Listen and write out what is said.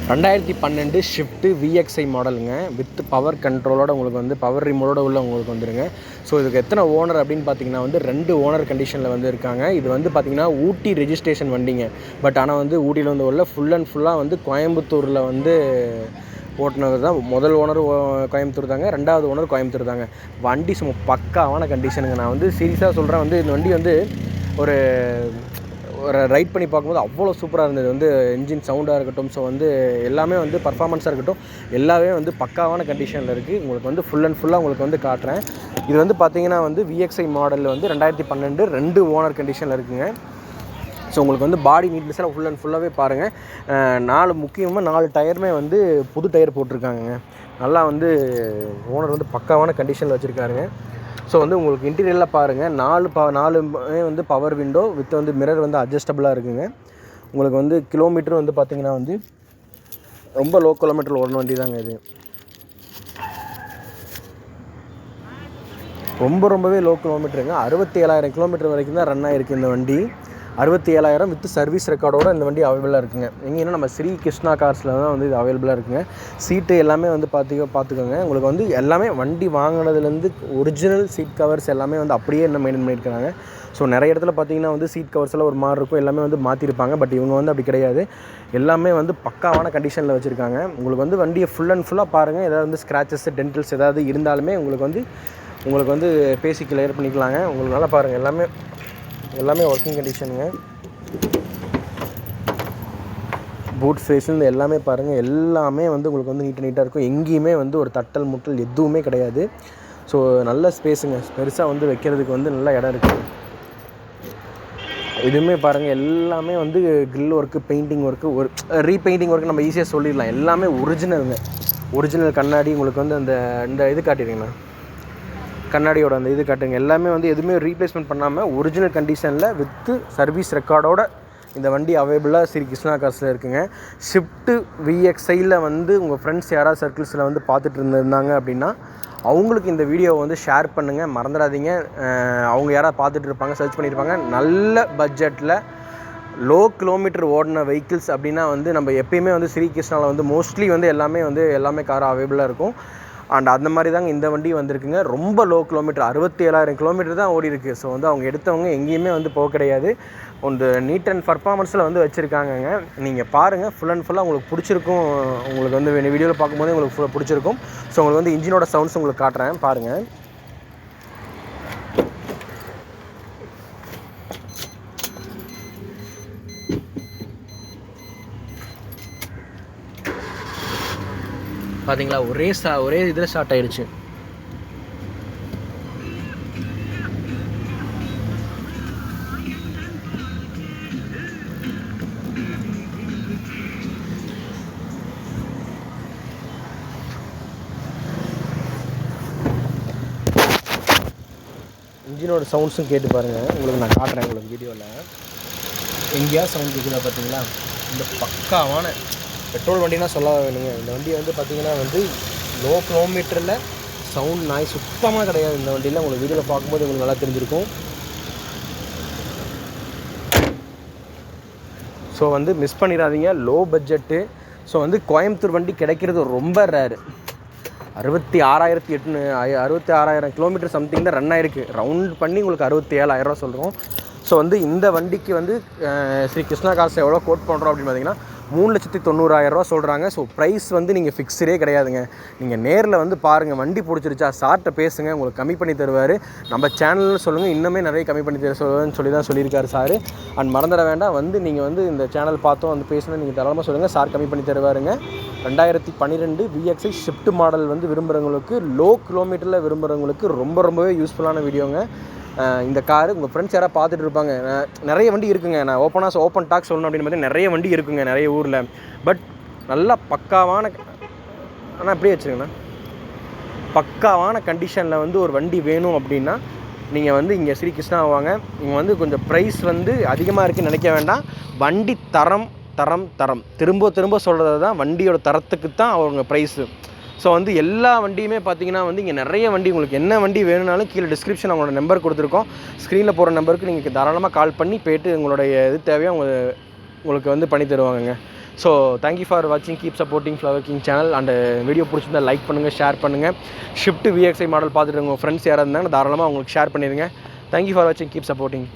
2012 shift VXI மாடலுங்க. With power கண்ட்ரோலோட உங்களுக்கு வந்து பவர் ரிமோட்டோட உள்ள உங்களுக்கு வந்துருங்க. ஸோ இதுக்கு எத்தனை ஓனர் அப்படின்னு பார்த்தீங்கன்னா வந்து 2 ஓனர் கண்டிஷனில் வந்து இருக்காங்க. இது வந்து பார்த்தீங்கன்னா ஊட்டி ரெஜிஸ்ட்ரேஷன் வண்டிங்க. பட் ஆனால் வந்து ஊட்டியில் வந்து உள்ள ஃபுல் அண்ட் ஃபுல்லாக வந்து கோயம்புத்தூரில் வந்து ஓட்டுனது தான். முதல் ஓனர் கோயம்புத்தூர் தாங்க, 2வது ஓனர் கோயம்புத்தூர் தாங்க. வண்டி சும்மா பக்காவான கண்டிஷனுங்க. நான் வந்து சீரியஸாக சொல்கிறேன், வந்து இந்த வண்டி வந்து ஒரு ரைட் பண்ணி பார்க்கும்போது அவ்வளோ சூப்பராக இருந்தது. வந்து இன்ஜின் சவுண்டாக இருக்கட்டும், ஸோ வந்து எல்லாமே வந்து பர்ஃபார்மன்ஸாக இருக்கட்டும், எல்லாமே வந்து பக்காவான கண்டிஷனில் இருக்குது. உங்களுக்கு வந்து ஃபுல் அண்ட் ஃபுல்லாக உங்களுக்கு வந்து காட்டுறேன். இது வந்து பார்த்திங்கன்னா வந்து VXI மாடலில் வந்து 2012 2 ஓனர் கண்டிஷனில் இருக்குதுங்க. ஸோ உங்களுக்கு வந்து பாடி நீட்னஸாக ஃபுல் அண்ட் ஃபுல்லாகவே பாருங்கள். முக்கியமாக 4 டயருமே வந்து புது டயர் போட்டிருக்காங்க. நல்லா வந்து ஓனர் வந்து பக்காவான கண்டிஷனில் வச்சுருக்காருங்க. ஸோ வந்து உங்களுக்கு இன்டீரியரில் பாருங்கள், 4 வந்து பவர் விண்டோ வித் வந்து மிரர் வந்து அட்ஜஸ்டபுளாக இருக்குங்க. உங்களுக்கு வந்து கிலோமீட்டர் வந்து பார்த்திங்கன்னா வந்து ரொம்ப லோ கிலோமீட்டர் ஓடின வண்டி தாங்க இது. ரொம்பவே லோ கிலோமீட்டருங்க. 67,000 கிலோமீட்டர் வரைக்கும் தான் ரன் ஆகிருக்கு இந்த வண்டி. 67,000 வித் சர்வீஸ் ரெக்கார்டோடு இந்த வண்டி அவைலபிளாக இருக்குங்க. எங்கேன்னா நம்ம ஸ்ரீ கிருஷ்ணா கார்ஸில் தான் வந்து இது அவைலபிளாக இருக்குங்க. சீட்டு எல்லாமே வந்து பார்த்துக்கோங்க. உங்களுக்கு வந்து எல்லாமே வண்டி வாங்கினதுலேருந்து ஒரிஜினல் சீட் கவர்ஸ் எல்லாமே வந்து அப்படியே என்ன மெயின்டைன் பண்ணியிருக்காங்க. ஸோ நிறைய இடத்துல பார்த்திங்கன்னா வந்து சீட் கவர்ஸ் எல்லாம் ஒரு மாதிரி இருக்கும், எல்லாமே வந்து மாற்றிருப்பாங்க. பட் இவங்க வந்து அப்படி கிடையாது, எல்லாமே வந்து பக்காவான கண்டிஷனில் வச்சுருக்காங்க. உங்களுக்கு வந்து வண்டியை ஃபுல் அண்ட் ஃபுல்லாக பாருங்கள். ஏதாவது வந்து ஸ்க்ராச்சஸ் டென்டல்ஸ் ஏதாவது இருந்தாலுமே உங்களுக்கு வந்து பேசி கிளியர் பண்ணிக்கலாங்க. உங்களுக்கு நல்லா பாருங்கள், எல்லாமே ஒர்க்கிங் கண்டிஷனுங்க. பூட் ஃபேஸ்லேருந்து எல்லாமே பாருங்கள், எல்லாமே வந்து உங்களுக்கு வந்து நீட்டாக இருக்கும். எங்கேயுமே வந்து ஒரு தட்டல் முட்டல் எதுவுமே கிடையாது. ஸோ நல்ல ஸ்பேஸுங்க, பெருசாக வந்து வைக்கிறதுக்கு வந்து நல்ல இடம் இருக்குது. இதுவுமே பாருங்கள், எல்லாமே வந்து கிரில் ஒர்க்கு, பெயிண்டிங் ஒர்க்கு, ஒரு ரீபெயிண்டிங் ஒர்க்கு நம்ம ஈஸியாக சொல்லிடலாம். எல்லாமே ஒரிஜினலுங்க. ஒரிஜினல் கண்ணாடி உங்களுக்கு வந்து இந்த இது காட்டிடுங்கண்ணா, கண்ணாடியோட அந்த இது காட்டுங்க. எல்லாமே வந்து எதுவுமே ரீப்ளேஸ்மெண்ட் பண்ணாமல் ஒரிஜினல் கண்டிஷனில் வித்து சர்வீஸ் ரெக்கார்டோட இந்த வண்டி அவைலபிளாக ஸ்ரீ கிருஷ்ணா கார்ஸில் இருக்குங்க. ஷிஃப்ட் VXIயில் வந்து உங்கள் ஃப்ரெண்ட்ஸ் யாராவது சர்க்கிள்ஸில் வந்து பார்த்துட்டு இருந்திருந்தாங்க அப்படின்னா அவங்களுக்கு இந்த வீடியோவை வந்து ஷேர் பண்ணுங்கள், மறந்துடாதீங்க. அவங்க யாராவது பார்த்துட்டு இருப்பாங்க, சர்ச் பண்ணியிருப்பாங்க. நல்ல பட்ஜெட்டில் லோ கிலோமீட்டர் ஓடின வெஹிக்கிள்ஸ் அப்படின்னா வந்து நம்ம எப்பயுமே வந்து ஸ்ரீ கிருஷ்ணாவில் வந்து மோஸ்ட்லி வந்து எல்லாமே கார் அவைலபிளாக இருக்கும். அண்ட் அந்த மாதிரி தாங்க இந்த வண்டி வந்திருக்குங்க. ரொம்ப லோ கிலோமீட்டர், 67,000 கிலோமீட்டர் தான் ஓடி இருக்குது. ஸோ வந்து அவங்க எடுத்தவங்க எங்கேயுமே வந்து போக கிடையாது. ಒಂದು நீட் அண்ட் பர்ஃபார்மன்ஸில் வந்து வச்சுருக்காங்கங்க. நீங்கள் பாருங்கள், ஃபுல் அண்ட் ஃபுல்லாக உங்களுக்கு பிடிச்சிருக்கும். உங்களுக்கு வந்து வீடியோவில் பார்க்கும்போது உங்களுக்கு பிடிச்சிருக்கும். ஸோ உங்களுக்கு வந்து இன்ஜினோட சவுண்ட்ஸ் உங்களுக்கு காட்டுறேன் பாருங்கள். பார்த்தீங்களா, ஒரே இதில் ஸ்டார்ட் ஆயிடுச்சு. இன்ஜினோட சவுண்ட்ஸும் கேட்டு பாருங்கள். உங்களுக்கு நான் காட்டுறேன். உங்களுக்கு வீடியோவில் எங்கேயா சவுண்ட் கேட்குதா பார்த்தீங்களா? இந்த பக்காவான பெட்ரோல் வண்டினா சொல்ல வேணுங்க. இந்த வண்டி வந்து பார்த்திங்கன்னா வந்து லோ கிலோமீட்டரில் சவுண்ட் நாய் சுத்தமாக கிடையாது இந்த வண்டியில். உங்களுக்கு வீடியோவில் பார்க்கும்போது உங்களுக்கு நல்லா தெரிஞ்சிருக்கும். ஸோ வந்து மிஸ் பண்ணிடாதீங்க, லோ பட்ஜெட்டு. ஸோ வந்து கோயம்புத்தூர் வண்டி கிடைக்கிறது ரொம்ப ரேரு. 66,000 கிலோமீட்டர் சம்திங் தான் ரன் ஆகிருக்கு. ரவுண்ட் பண்ணி உங்களுக்கு 67,000 சொல்கிறோம். ஸோ வந்து இந்த வண்டிக்கு வந்து ஸ்ரீ கிருஷ்ணா கார்ஸ் எவ்வளோ கோட் பண்ணுறோம் அப்படின்னு பார்த்தீங்கன்னா 3,90,000 சொல்கிறாங்க. ஸோ ப்ரைஸ் வந்து நீங்கள் ஃபிக்ஸ்டே கிடையாதுங்க. நீங்கள் நேரில் வந்து பாருங்கள், வண்டி பிடிச்சிருச்சா சார்கிட்ட பேசுங்க, உங்களுக்கு கம்மி பண்ணி தருவார். நம்ம சேனலில் சொல்லுங்கள், இன்னுமே நிறைய கம்மி பண்ணி தர சொல்லி தான் சொல்லியிருக்காரு சார். அண்ட் மறந்துட வேண்டாம், வந்து நீங்கள் வந்து இந்த சேனல் பார்த்தோம் வந்து பேசுனா நீங்கள் தாராளமாக சொல்லுங்கள், சார் கம்மி பண்ணி தருவாருங்க. 2012 VXI ஷிஃப்ட் மாடல் வந்து விரும்புகிறவங்களுக்கு, லோ கிலோமீட்டரில் விரும்புகிறவங்களுக்கு ரொம்பவே யூஸ்ஃபுல்லான வீடியோங்க. இந்த காரு உங்கள் ஃப்ரெண்ட்ஸ் யாராவது பார்த்துட்டு இருப்பாங்க. நிறைய வண்டி இருக்குங்க. நான் ஓப்பன் டாக் சொல்லணும் அப்படின்னு பார்த்தீங்கன்னா நிறைய வண்டி இருக்குங்க நிறைய ஊரில். பட் நல்லா பக்காவான, ஆனால் அப்படியே வச்சுருங்கண்ணா, பக்காவான கண்டிஷனில் வந்து ஒரு வண்டி வேணும் அப்படின்னா நீங்கள் வந்து இங்கே ஸ்ரீ கிருஷ்ணா வாங்க. இங்கே வந்து கொஞ்சம் ப்ரைஸ் வந்து அதிகமாக இருக்குதுன்னு நினைக்க வேண்டாம். வண்டி தரம் திரும்ப சொல்கிறது தான், வண்டியோட தரத்துக்கு தான் அவங்க ப்ரைஸு. ஸோ வந்து எல்லா வண்டியுமே பார்த்தீங்கன்னா வந்து இங்கே நிறைய வண்டி, உங்களுக்கு என்ன வண்டி வேணும்னாலும் கீழே டிஸ்கிரிப்ஷன் அவங்களோட நம்பர் கொடுத்துருக்கோம். ஸ்க்ரீனில் போகிற நம்பருக்கு நீங்கள் தாராளமாக கால் பண்ணி போய்ட்டு உங்களுடைய இது தேவையாக உங்களுக்கு வந்து பண்ணி தருவாங்கங்க. ஸோ தேங்க்யூ ஃபார் வாட்சிங், keep supporting flower king channel. And video பிடிச்சிருந்தா லைக் பண்ணுங்கள், ஷேர் பண்ணுங்கள். ஷிஃப்ட் VXI மாடல் பார்த்துட்டு உங்கள் ஃப்ரெண்ட்ஸ் யாராவது இருந்தாங்கன்னா தாராளமாக அவங்களுக்கு ஷேர் பண்ணிடுங்க. தேங்க்யூ ஃபார் வாட்சிங், கீப் சப்போர்ட்டிங்.